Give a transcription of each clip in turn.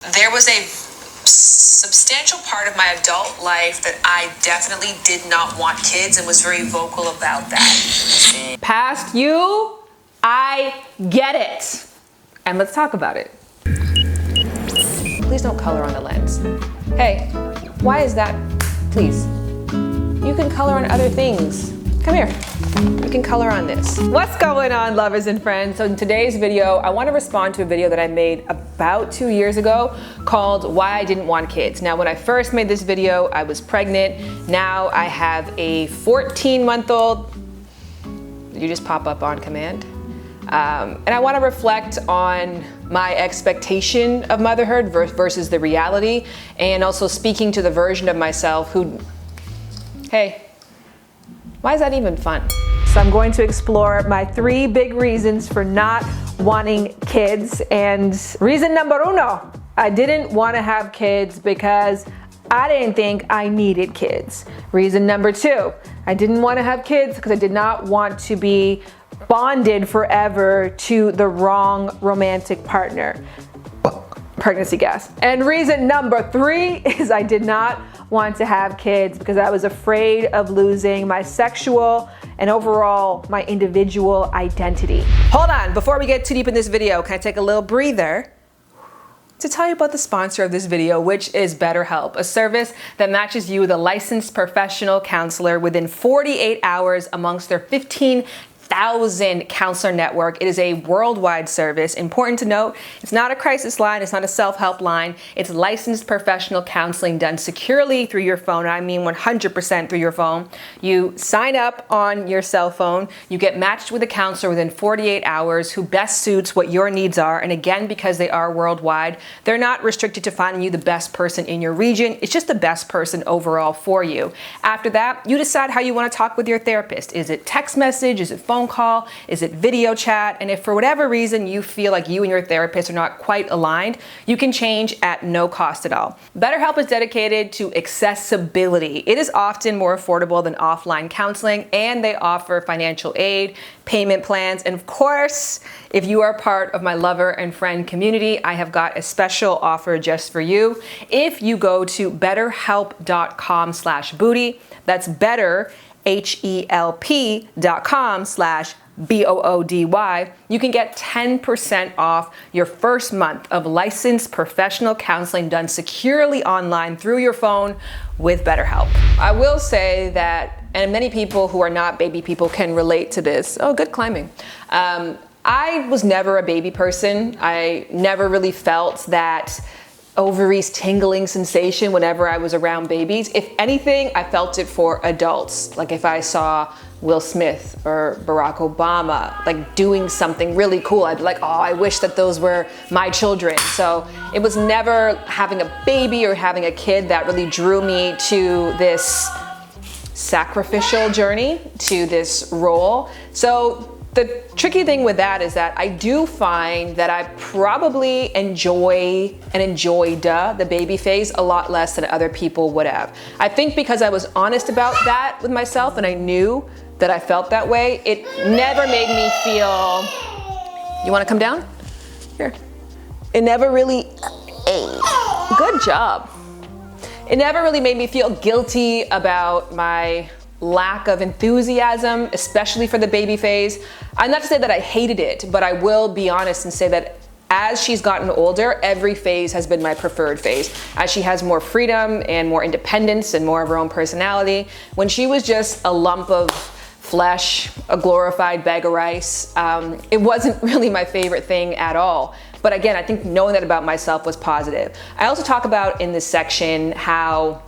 There was a substantial part of my adult life that I definitely did not want kids and was very vocal about that. Past you, I get it. And let's talk about it. Please don't color on the lens. Hey, why is that? Please. You can color on other things. Come here. You can color on this. What's going on, lovers and friends? So in today's video, I want to respond to a video that I made about 2 years ago called Why I Didn't Want Kids. Now, when I first made this video, I was pregnant. Now I have a 14-month-old. You just pop up on command. And I want to reflect on my expectation of motherhood versus the reality, and also speaking to the version of myself who, hey, why is that even fun? So I'm going to explore my 3 big reasons for not wanting kids. And reason number uno, I didn't want to have kids because I didn't think I needed kids. Reason number 2, I didn't want to have kids because I did not want to be bonded forever to the wrong romantic partner. Pregnancy gas. And reason number 3 is I did not want to have kids because I was afraid of losing my sexual and overall my individual identity. Hold on, before we get too deep in this video, can I take a little breather to tell you about the sponsor of this video, which is BetterHelp, a service that matches you with a licensed professional counselor within 48 hours amongst their 15,000 counselor network. It is a worldwide service. Important to note, it's not a crisis line, it's not a self-help line. It's licensed professional counseling done securely through your phone. I mean 100% through your phone. You sign up on your cell phone, you get matched with a counselor within 48 hours who best suits what your needs are. And again, because they are worldwide, they're not restricted to finding you the best person in your region. It's just the best person overall for you. After that, you decide how you want to talk with your therapist. Is it text message? Is it phone call? Is it video chat? And if for whatever reason you feel like you and your therapist are not quite aligned, you can change at no cost at all. BetterHelp is dedicated to accessibility. It is often more affordable than offline counseling, and they offer financial aid, payment plans, and of course, if you are part of my lover and friend community, I have got a special offer just for you. If you go to betterhelp.com/booty, that's better, HELP.com/BOODY, you can get 10% off your first month of licensed professional counseling done securely online through your phone with BetterHelp. I will say that, and many people who are not baby people can relate to this. Oh, good climbing. I was never a baby person. I never really felt that ovaries tingling sensation whenever I was around babies. If anything, I felt it for adults. Like if I saw Will Smith or Barack Obama like doing something really cool, I'd be like, oh, I wish that those were my children. So it was never having a baby or having a kid that really drew me to this sacrificial journey, to this role. So the tricky thing with that is that I do find that I probably enjoyed the baby phase a lot less than other people would have. I think because I was honest about that with myself and I knew that I felt that way, it never made me feel, you wanna come down? Here. It never really, good job. It never really made me feel guilty about my lack of enthusiasm, especially for the baby phase. I'm not to say that I hated it, but I will be honest and say that as she's gotten older, every phase has been my preferred phase. As she has more freedom and more independence and more of her own personality. When she was just a lump of flesh, a glorified bag of rice, it wasn't really my favorite thing at all. But again, I think knowing that about myself was positive. I also talk about in this section how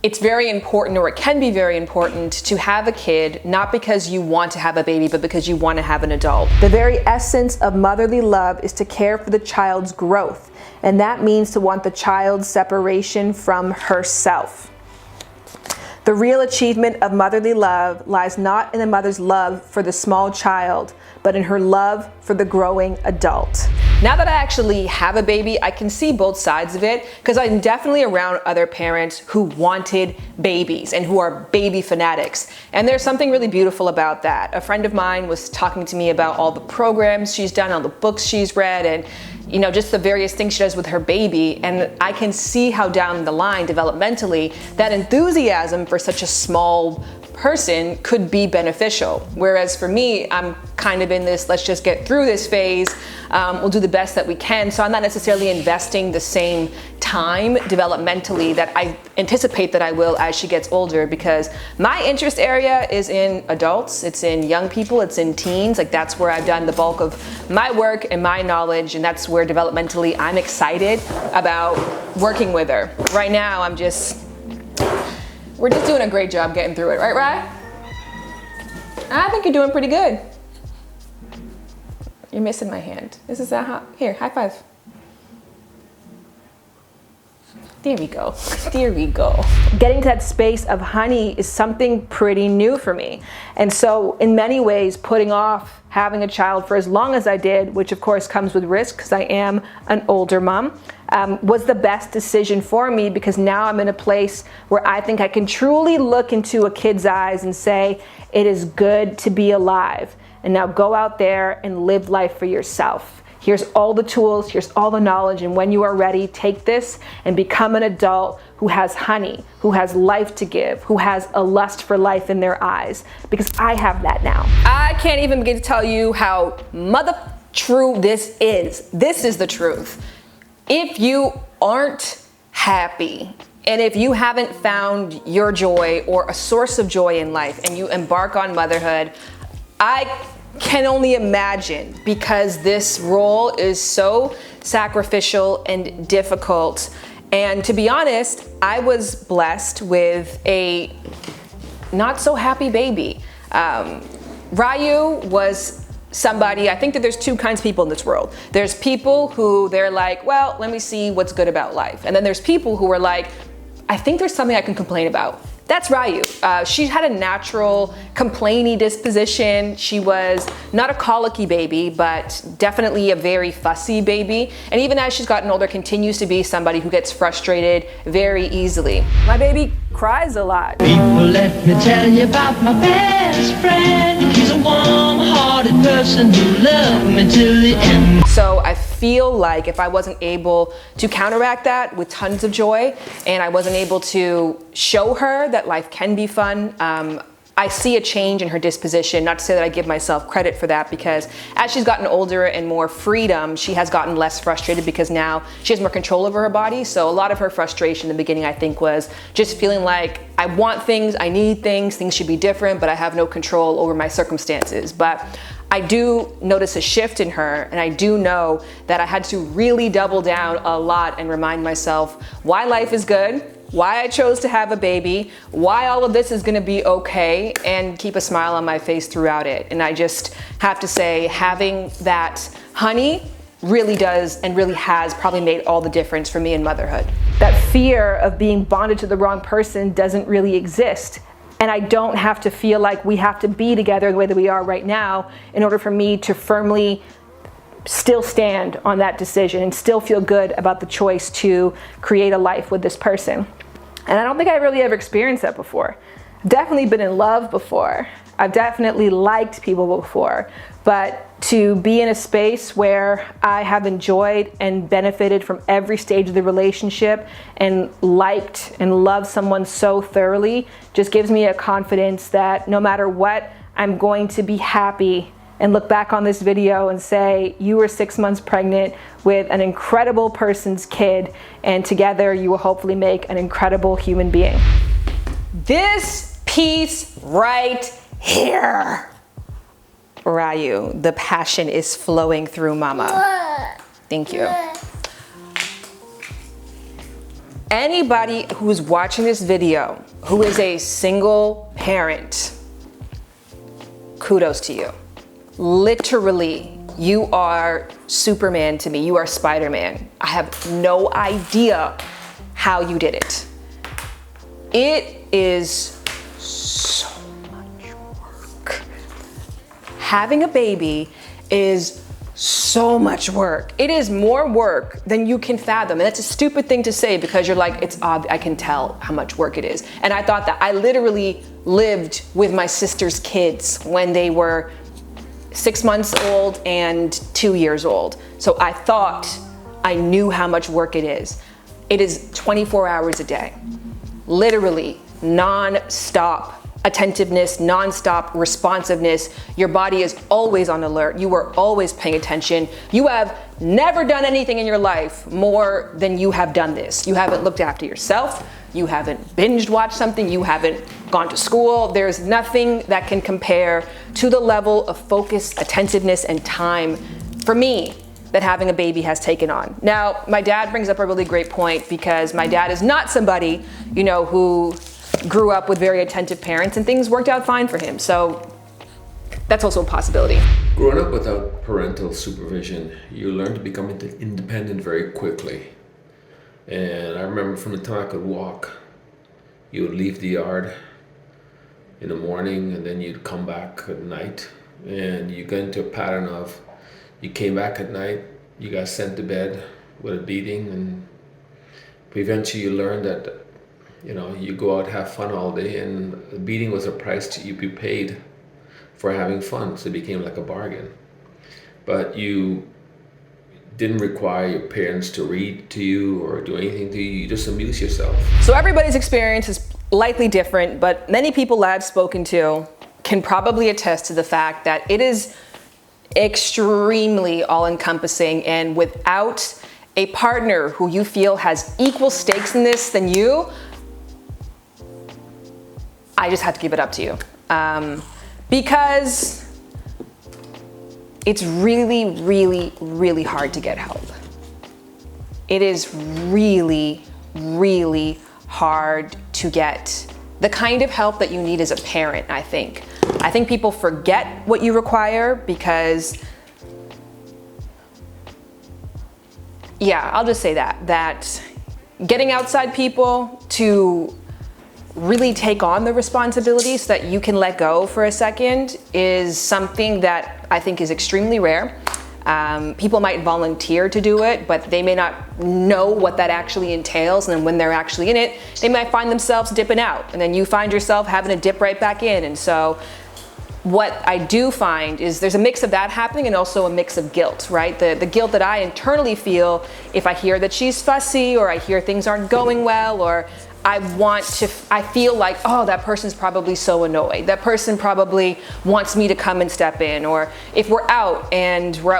it's very important, or it can be very important, to have a kid, not because you want to have a baby, but because you want to have an adult. The very essence of motherly love is to care for the child's growth, and that means to want the child's separation from herself. The real achievement of motherly love lies not in the mother's love for the small child, but in her love for the growing adult. Now that I actually have a baby, I can see both sides of it, because I'm definitely around other parents who wanted babies and who are baby fanatics. And there's something really beautiful about that. A friend of mine was talking to me about all the programs she's done, all the books she's read, and you know, just the various things she does with her baby. And I can see how down the line developmentally that enthusiasm for such a small person could be beneficial. Whereas for me, I'm kind of in this, let's just get through this phase. We'll do the best that we can. So I'm not necessarily investing the same time developmentally that I anticipate that I will as she gets older, because my interest area is in adults, it's in young people, it's in teens. Like that's where I've done the bulk of my work and my knowledge, and that's where developmentally I'm excited about working with her. Right now, we're just doing a great job getting through it, right, Rye? I think you're doing pretty good. You're missing my hand. This is here, high five. There we go, there we go. Getting to that space of honey is something pretty new for me. And so in many ways, putting off having a child for as long as I did, which of course comes with risk because I am an older mom, was the best decision for me, because now I'm in a place where I think I can truly look into a kid's eyes and say, it is good to be alive. And now go out there and live life for yourself. Here's all the tools, here's all the knowledge, and when you are ready, take this and become an adult who has honey, who has life to give, who has a lust for life in their eyes, because I have that now. I can't even begin to tell you how true this is. This is the truth. If you aren't happy, and if you haven't found your joy or a source of joy in life and you embark on motherhood, I can only imagine, because this role is so sacrificial and difficult. And to be honest, I was blessed with a not so happy baby. Ryu was somebody, I think that there's two kinds of people in this world. There's people who they're like, well, let me see what's good about life. And then there's people who are like, I think there's something I can complain about. That's Ryu. She had a natural complainy disposition. She was not a colicky baby, but definitely a very fussy baby. And even as she's gotten older, continues to be somebody who gets frustrated very easily. My baby cries a lot. People, let me tell you about my best friend. He's a warm-hearted person who loved me till the end. So I feel like if I wasn't able to counteract that with tons of joy, and I wasn't able to show her that life can be fun, I see a change in her disposition. Not to say that I give myself credit for that, because as she's gotten older and more freedom, she has gotten less frustrated because now she has more control over her body. So a lot of her frustration in the beginning, I think, was just feeling like I want things, I need things should be different, but I have no control over my circumstances. But I do notice a shift in her, and I do know that I had to really double down a lot and remind myself why life is good, why I chose to have a baby, why all of this is gonna be okay, and keep a smile on my face throughout it. And I just have to say, having that honey really does and really has probably made all the difference for me in motherhood. That fear of being bonded to the wrong person doesn't really exist. And I don't have to feel like we have to be together the way that we are right now in order for me to firmly still stand on that decision and still feel good about the choice to create a life with this person. And I don't think I really ever experienced that before. I've definitely been in love before. I've definitely liked people before, but to be in a space where I have enjoyed and benefited from every stage of the relationship and liked and loved someone so thoroughly just gives me a confidence that no matter what, I'm going to be happy and look back on this video and say, you were 6 months pregnant with an incredible person's kid, and together you will hopefully make an incredible human being. This piece right here. Ryu, the passion is flowing through mama. Thank you. Anybody who's watching this video who is a single parent, kudos to you. Literally, you are Superman to me. You are Spider-Man. I have no idea how you did it. It is so much work. Having a baby is so much work. It is more work than you can fathom. And that's a stupid thing to say because you're like, it's obvious, I can tell how much work it is. And I thought that I literally lived with my sister's kids when they were 6 months old and 2 years old. So I thought I knew how much work it is. It is 24 hours a day, literally non-stop attentiveness, non-stop responsiveness. Your body is always on alert. You are always paying attention. You have never done anything in your life more than you have done this. You haven't looked after yourself. You haven't binged watched something. You haven't gone to school. There's nothing that can compare to the level of focus, attentiveness, and time for me that having a baby has taken on. Now, my dad brings up a really great point, because my dad is not somebody, you know, who grew up with very attentive parents, and things worked out fine for him. So that's also a possibility. Growing up without parental supervision, you learn to become independent very quickly. And I remember from the time I could walk, you would leave the yard in the morning, and then you'd come back at night, and you get into a pattern of, you came back at night, you got sent to bed with a beating, and eventually you learn that, you know, you go out, have fun all day, and the beating was a price to you be paid for having fun. So it became like a bargain. But you didn't require your parents to read to you or do anything to you. You just amuse yourself. So everybody's experience is likely different, but many people I've spoken to can probably attest to the fact that it is extremely all-encompassing, and without a partner who you feel has equal stakes in this than you, I just have to give it up to you. Because it's really, really, really hard to get help. It is really, really hard to get the kind of help that you need as a parent, I think. I think people forget what you require because, yeah, I'll just say that getting outside people to really take on the responsibility so that you can let go for a second is something that I think is extremely rare. People might volunteer to do it, but they may not know what that actually entails. And then when they're actually in it, they might find themselves dipping out. And then you find yourself having to dip right back in. And so what I do find is there's a mix of that happening, and also a mix of guilt, right? The guilt that I internally feel if I hear that she's fussy, or I hear things aren't going well, or I feel like, oh, that person's probably so annoyed. That person probably wants me to come and step in. Or if we're out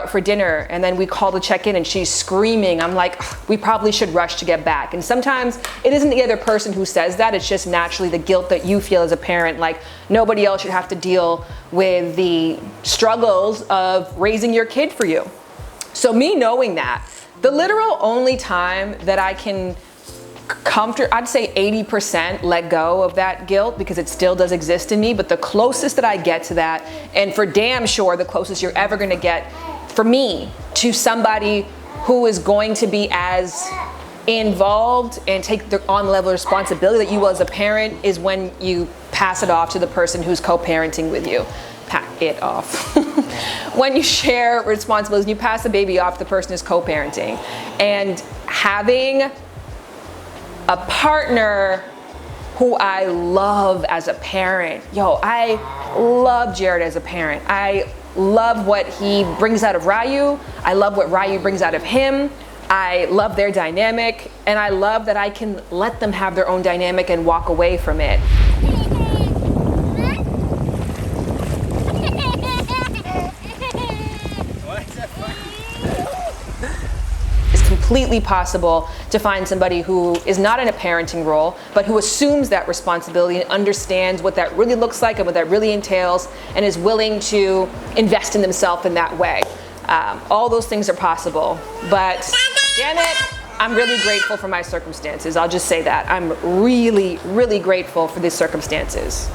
for dinner and then we call to check in and she's screaming, I'm like, we probably should rush to get back. And sometimes it isn't the other person who says that, it's just naturally the guilt that you feel as a parent, like nobody else should have to deal with the struggles of raising your kid for you. So me knowing that, the literal only time that I can I'd say 80% let go of that guilt, because it still does exist in me, but the closest that I get to that, and for damn sure the closest you're ever gonna get for me to somebody who is going to be as involved and take on the level of responsibility that you will as a parent, is when you pass it off to the person who's co-parenting with you. Pack it off. When you share responsibilities, you pass the baby off to the person who's co-parenting. And having a partner who I love as a parent. I love Jared as a parent. I love what he brings out of Ryu. I love what Ryu brings out of him. I love their dynamic, and I love that I can let them have their own dynamic and walk away from it. Completely possible to find somebody who is not in a parenting role, but who assumes that responsibility and understands what that really looks like and what that really entails, and is willing to invest in themselves in that way. All those things are possible, but damn it, I'm really grateful for my circumstances. I'll just say that. I'm really, really grateful for these circumstances.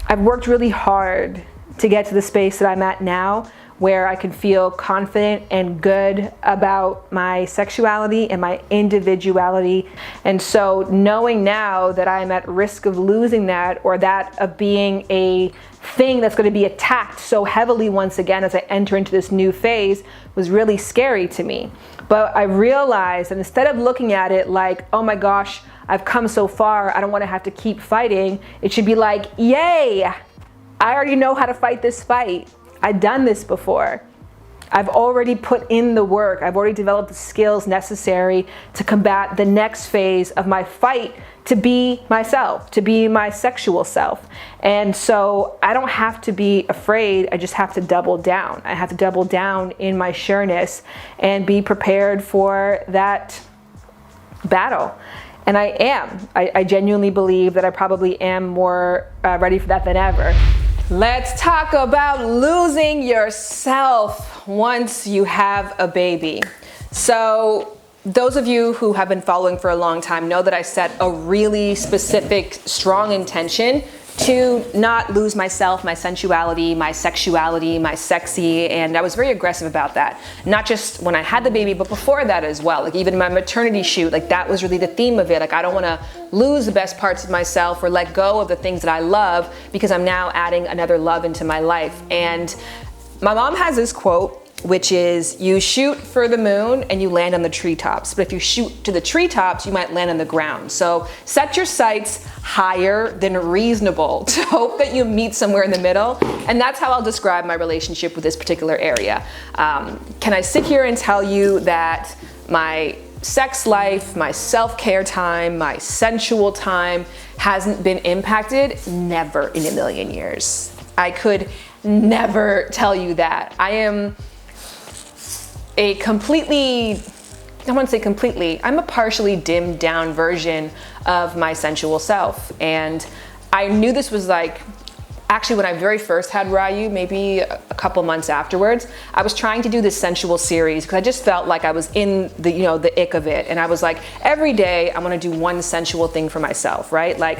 I've worked really hard to get to the space that I'm at now, where I can feel confident and good about my sexuality and my individuality. And so knowing now that I'm at risk of losing that, or that of being a thing that's going to be attacked so heavily once again as I enter into this new phase, was really scary to me. But I realized that instead of looking at it like, oh my gosh, I've come so far, I don't want to have to keep fighting, it should be like, yay, I already know how to fight this fight. I've done this before. I've already put in the work. I've already developed the skills necessary to combat the next phase of my fight to be myself, to be my sexual self. And so I don't have to be afraid. I just have to double down. I have to double down in my sureness and be prepared for that battle. And I am. I genuinely believe that I probably am more ready for that than ever. Let's talk about losing yourself once you have a baby. So those of you who have been following for a long time know that I set a really specific, strong intention to not lose myself, my sensuality, my sexuality, my sexy, and I was very aggressive about that. Not just when I had the baby, but before that as well. Like even my maternity shoot, like that was really the theme of it. Like I don't want to lose the best parts of myself or let go of the things that I love because I'm now adding another love into my life. And my mom has this quote, which is, you shoot for the moon and you land on the treetops. But if you shoot to the treetops, you might land on the ground. So set your sights higher than reasonable to hope that you meet somewhere in the middle. And that's how I'll describe my relationship with this particular area. Can I sit here and tell you that my sex life, my self-care time, my sensual time hasn't been impacted? Never in a million years. I could never tell you that. I am a completely, I wouldn't say completely, I'm a partially dimmed down version of my sensual self. And I knew this was like, actually when I very first had Ryu, maybe a couple months afterwards, I was trying to do this sensual series because I just felt like I was in the, you know, the ick of it. And I was like, every day I'm gonna do one sensual thing for myself, right? Like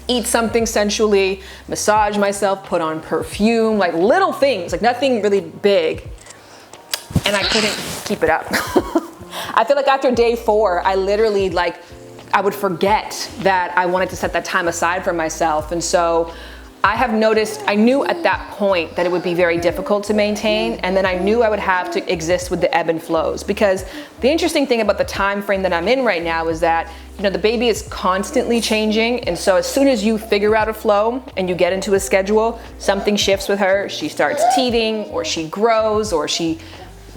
eat something sensually, massage myself, put on perfume, like little things, like nothing really big. And I couldn't keep it up. I feel like after day 4, I literally I would forget that I wanted to set that time aside for myself. And so I have noticed, I knew at that point that it would be very difficult to maintain. And then I knew I would have to exist with the ebb and flows, because the interesting thing about the time frame that I'm in right now is that, you know, the baby is constantly changing. And so as soon as you figure out a flow and you get into a schedule, something shifts with her. She starts teething, or she grows, or she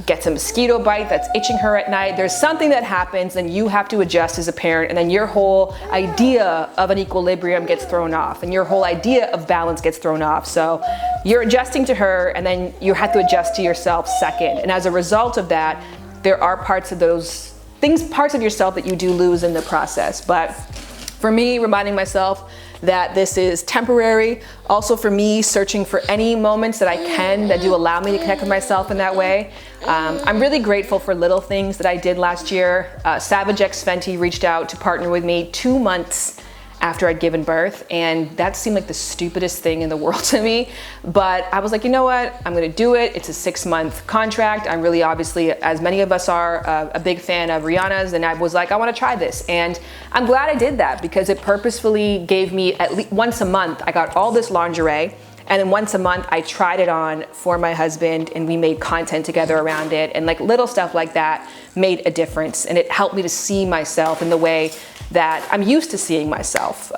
gets a mosquito bite that's itching her at night. There's something that happens and you have to adjust as a parent, and then your whole idea of an equilibrium gets thrown off and your whole idea of balance gets thrown off. So you're adjusting to her and then you have to adjust to yourself second. And as a result of that, there are parts of those things, parts of yourself that you do lose in the process. But for me, reminding myself that this is temporary. Also for me, searching for any moments that I can that do allow me to connect with myself in that way. I'm really grateful for little things that I did last year. Savage X Fenty reached out to partner with me 2 months after I'd given birth, and that seemed like the stupidest thing in the world to me. But I was like, you know what? I'm gonna do it. It's a 6-month contract. I'm really, obviously, as many of us are, a big fan of Rihanna's, and I was like, I wanna try this. And I'm glad I did that because it purposefully gave me at least once a month, I got all this lingerie, and then once a month I tried it on for my husband and we made content together around it. And like little stuff like that made a difference, and it helped me to see myself in the way that I'm used to seeing myself.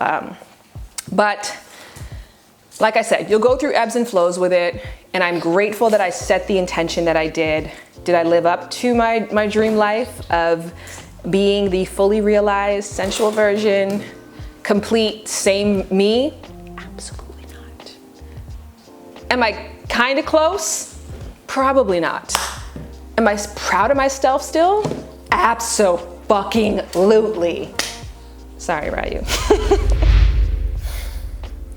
But like I said, you'll go through ebbs and flows with it, and I'm grateful that I set the intention that I did. Did I live up to my dream life of being the fully realized sensual version, complete, same me? Absolutely not. Am I kind of close? Probably not. Am I proud of myself still? Abso-fucking-lutely. Sorry, Ryu.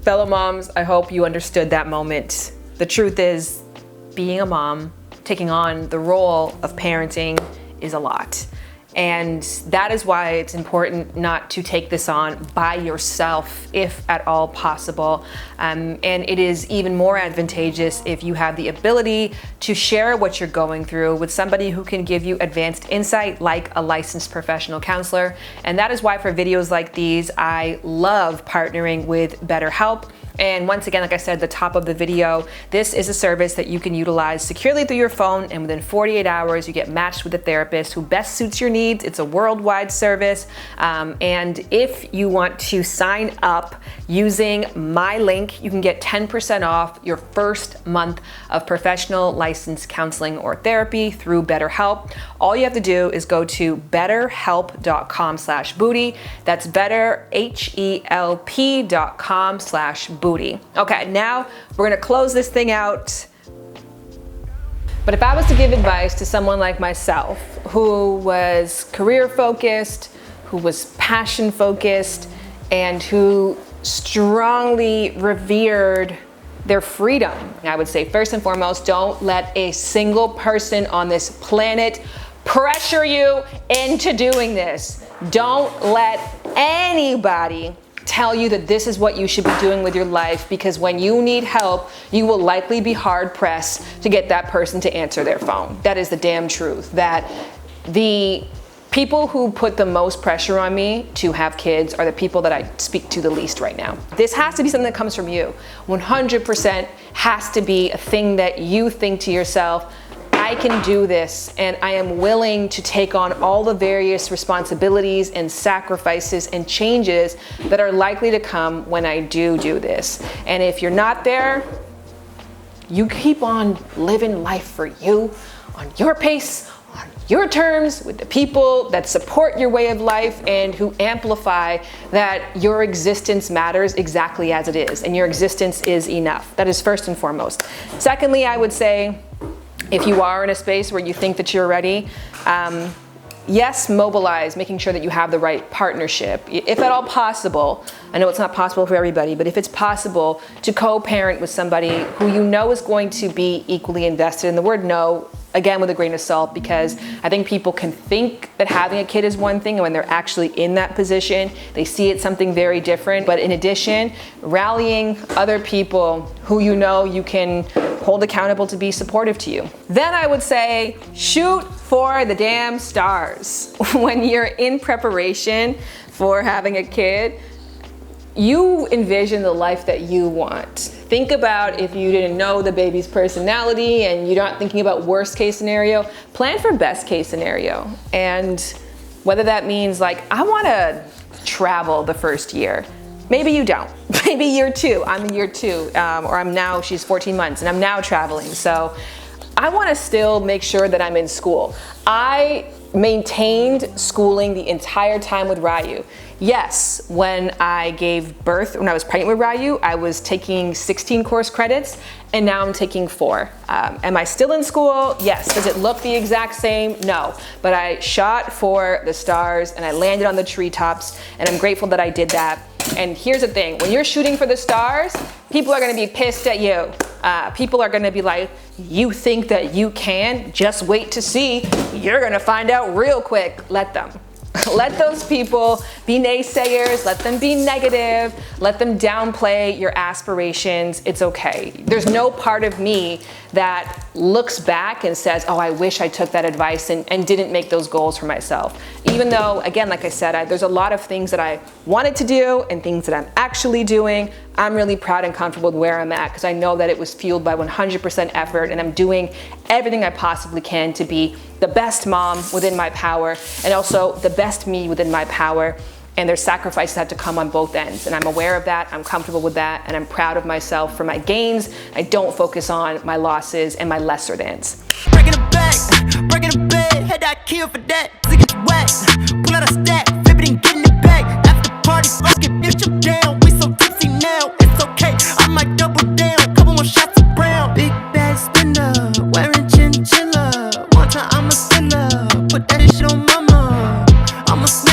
Fellow moms, I hope you understood that moment. The truth is, being a mom, taking on the role of parenting is a lot. And that is why it's important not to take this on by yourself, if at all possible. And it is even more advantageous if you have the ability to share what you're going through with somebody who can give you advanced insight, like a licensed professional counselor. And that is why for videos like these, I love partnering with BetterHelp. And once again, like I said at the top of the video, this is a service that you can utilize securely through your phone, and within 48 hours, you get matched with a therapist who best suits your needs. It's a worldwide service. And if you want to sign up using my link, you can get 10% off your first month of professional licensed counseling or therapy through BetterHelp. All you have to do is go to betterhelp.com/booty. That's betterhelp.com/booty. Okay, now we're gonna close this thing out. But if I was to give advice to someone like myself, who was career focused, who was passion focused, and who strongly revered their freedom, I would say first and foremost, don't let a single person on this planet pressure you into doing this. Don't let anybody tell you that this is what you should be doing with your life, because when you need help, you will likely be hard pressed to get that person to answer their phone. That is the damn truth. That the people who put the most pressure on me to have kids are the people that I speak to the least right now. This has to be something that comes from you. 100% has to be a thing that you think to yourself, I can do this, and I am willing to take on all the various responsibilities and sacrifices and changes that are likely to come when I do this. And if you're not there, you keep on living life for you, on your pace, on your terms, with the people that support your way of life and who amplify that your existence matters exactly as it is, and your existence is enough. That is first and foremost. Secondly, I would say, if you are in a space where you think that you're ready, yes, mobilize, making sure that you have the right partnership. If at all possible, I know it's not possible for everybody, but if it's possible to co-parent with somebody who you know is going to be equally invested. And the word no, again, with a grain of salt, because I think people can think that having a kid is one thing, and when they're actually in that position, they see it something very different. But in addition, rallying other people who you know you can hold accountable to be supportive to you. Then I would say, shoot for the damn stars. When you're in preparation for having a kid, you envision the life that you want. Think about if you didn't know the baby's personality and you're not thinking about worst case scenario, plan for best case scenario. And whether that means like, I wanna travel the first year. Maybe you don't. Maybe year two. I'm in year two, or she's 14 months and I'm now traveling. So I wanna still make sure that I'm in school. I maintained schooling the entire time with Ryu. Yes, when I gave birth, when I was pregnant with Ryu, I was taking 16 course credits, and now I'm taking 4. Am I still in school? Yes. Does it look the exact same? No. But I shot for the stars and I landed on the treetops, and I'm grateful that I did that. And here's the thing, when you're shooting for the stars, people are gonna be pissed at you. People are gonna be like, you think that you can? Just wait to see. You're gonna find out real quick. Let them. Let those people be naysayers, let them be negative, let them downplay your aspirations. It's okay. There's no part of me that looks back and says, oh, I wish I took that advice and didn't make those goals for myself. Even though, again, like I said, there's a lot of things that I wanted to do and things that I'm actually doing. I'm really proud and comfortable with where I'm at, because I know that it was fueled by 100% effort, and I'm doing everything I possibly can to be the best mom within my power, and also the best me within my power. And there's sacrifices that have to come on both ends. And I'm aware of that, I'm comfortable with that, and I'm proud of myself for my gains. I don't focus on my losses and my lesser thans. Breaking the bank, breaking the bed, had I kill for that.